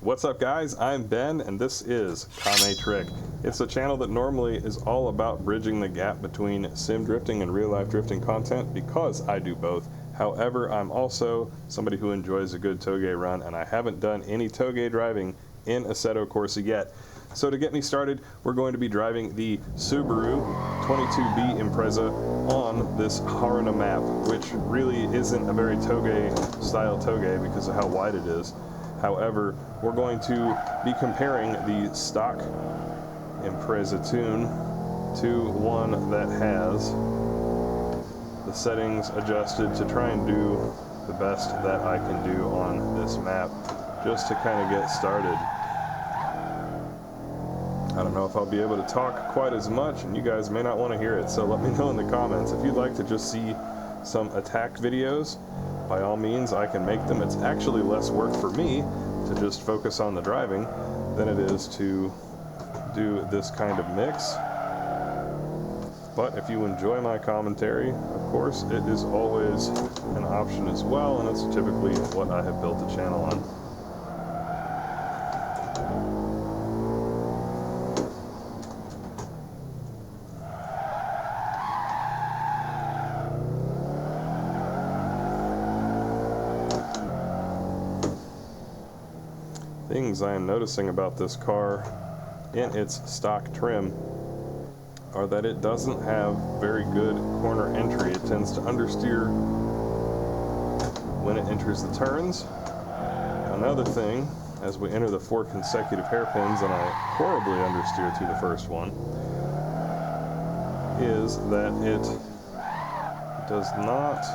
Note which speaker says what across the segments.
Speaker 1: What's up guys, I'm Ben and this is Kame Trick. It's a channel that normally is all about bridging the gap between sim drifting and real life drifting content because I do both. However, I'm also somebody who enjoys a good Touge run and I haven't done any Touge driving in Assetto Corsa yet. So to get me started, we're going to be driving the Subaru 22B Impreza on this Haruna map, which really isn't a very Touge style Touge because of how wide it is. However, we're going to be comparing the stock Impreza tune to one that has the settings adjusted to try and do the best that I can do on this map, just to kind of get started. I don't know if I'll be able to talk quite as much, and you guys may not want to hear it, so let me know in the comments. If you'd like to just see some attack videos, by all means I can make them. It's actually less work for me to just focus on the driving than it is to do this kind of mix. But if you enjoy my commentary, of course, it is always an option as well, and it's typically what I have built the channel on. Things I am noticing about this car in its stock trim are that it doesn't have very good corner entry. It tends to understeer when it enters the turns. Another thing, as we enter the 4 consecutive hairpins, and I horribly understeer through the first one, is that it does not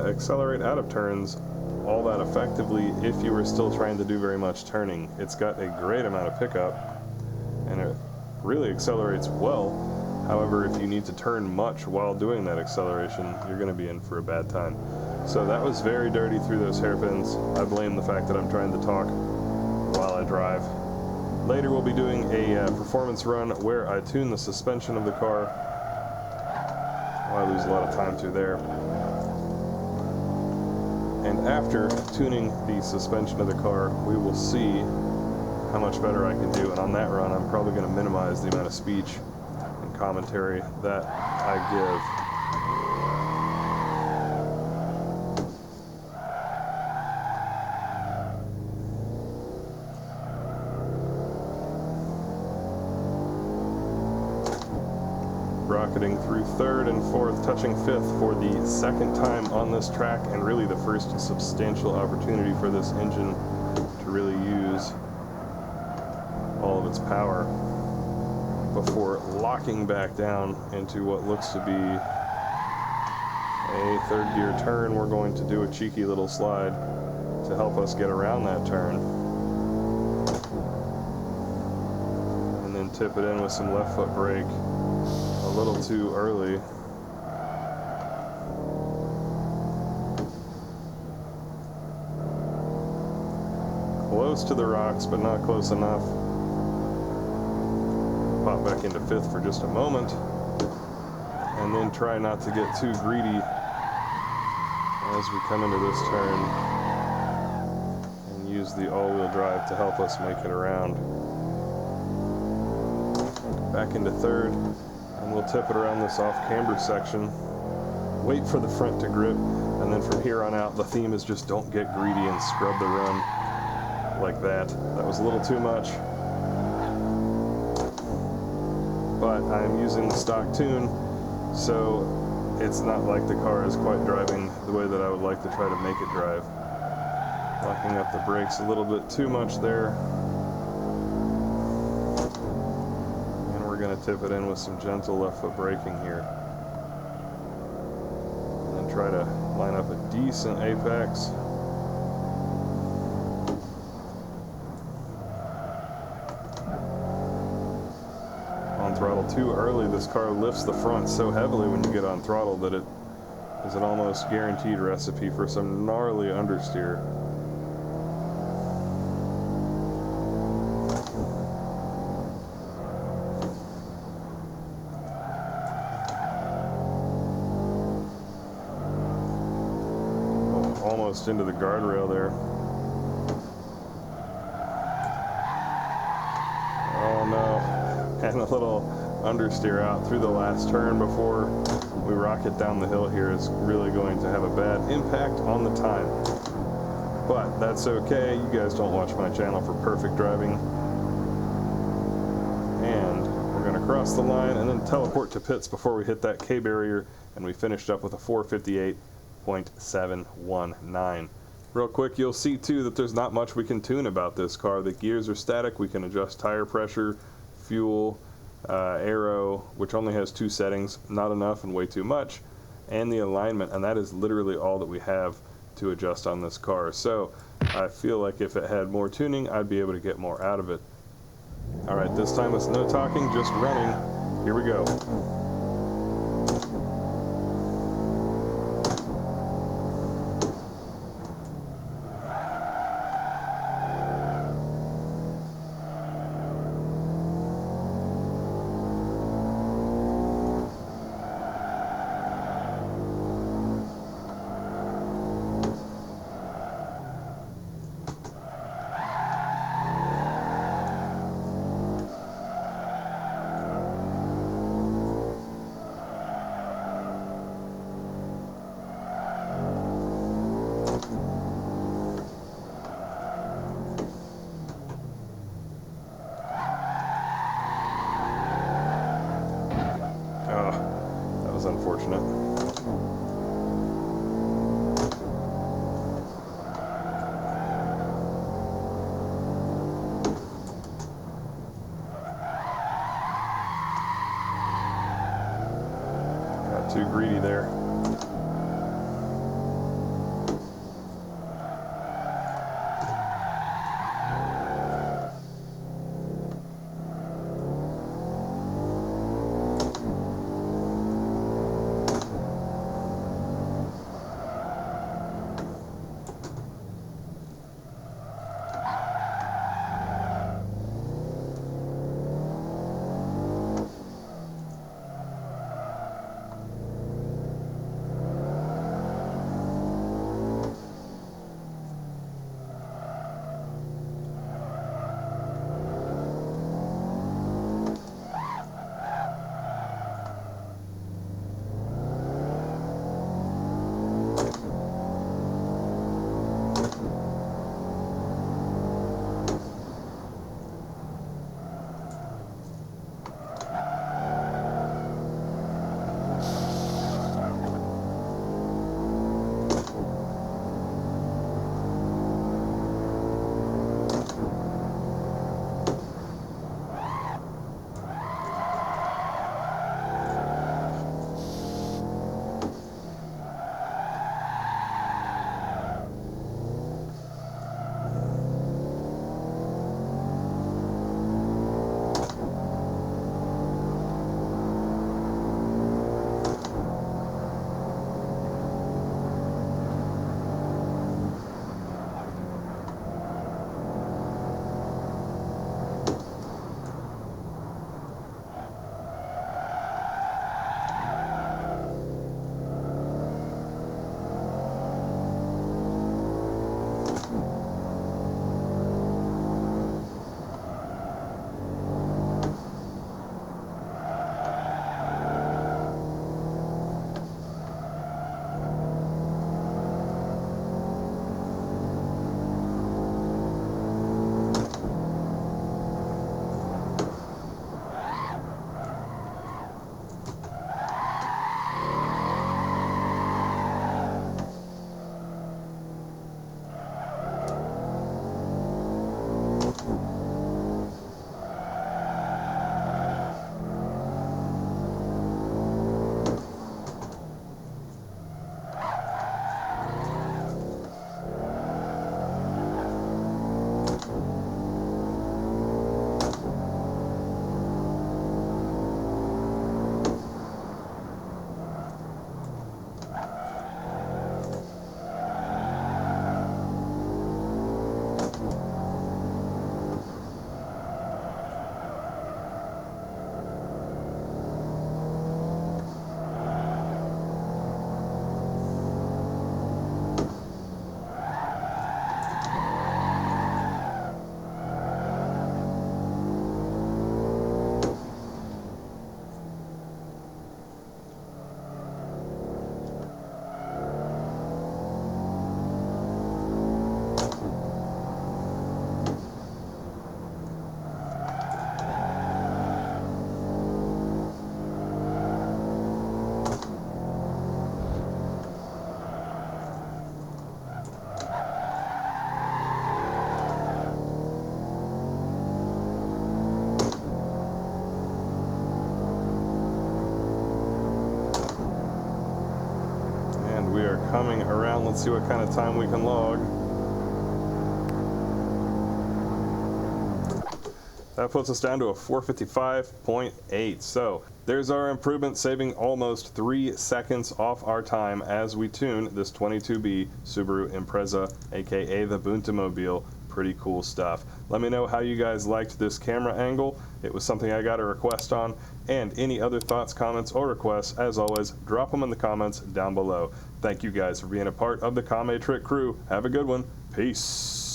Speaker 1: accelerate out of turns all that effectively if you were still trying to do very much turning. It's got a great amount of pickup and it really accelerates well. However, if you need to turn much while doing that acceleration, you're going to be in for a bad time. So that was very dirty through those hairpins. I blame the fact that I'm trying to talk while I drive. Later we'll be doing a performance run where I tune the suspension of the car. I lose a lot of time through there. And after tuning the suspension of the car, we will see how much better I can do. And on that run, I'm probably going to minimize the amount of speech and commentary that I give. Rocketing through 3rd and 4th, touching 5th for the 2nd time on this track, and really the first substantial opportunity for this engine to really use all of its power before locking back down into what looks to be a 3rd gear turn. We're going to do a cheeky little slide to help us get around that turn, and then tip it in with some left foot brake. A little too early. Close to the rocks, but not close enough. Pop back into 5th for just a moment, and then try not to get too greedy as we come into this turn, and use the all-wheel drive to help us make it around. Back into 3rd. And we'll tip it around this off-camber section, wait for the front to grip, and then from here on out the theme is just don't get greedy and scrub the run like that. That was a little too much, but I'm using the stock tune, so it's not like the car is quite driving the way that I would like to try to make it drive. Locking up the brakes a little bit too much there. Going to tip it in with some gentle left foot braking here, and then try to line up a decent apex. On throttle too early. This car lifts the front so heavily when you get on throttle that it is an almost guaranteed recipe for some gnarly understeer. Almost into the guardrail there. and a little understeer out through the last turn before we rocket down the hill here is really going to have a bad impact on the time. But that's okay, you guys don't watch my channel for perfect driving. And we're going to cross the line and then teleport to pits before we hit that K barrier, and we finished up with a 458.719. Real quick, you'll see too that there's not much we can tune about this car. The gears are static, we can adjust tire pressure, fuel, aero, which only has 2 settings, not enough and way too much, and the alignment, and that is literally all that we have to adjust on this car. So I feel like if it had more tuning, I'd be able to get more out of it. Alright, this time it's no talking, just running. Here we go. Unfortunate. Got too greedy there. coming around. Let's see what kind of time we can log. That puts us down to a 4:55.8. So there's our improvement, saving almost 3 seconds off our time as we tune this 22B Subaru Impreza, aka the Buntamobile. Pretty cool stuff. Let me know how you guys liked this camera angle. It was something I got a request on, and any other thoughts, comments, or requests, as always, drop them in the comments down below. Thank you guys for being a part of the Kame Trick crew. Have a good one. Peace.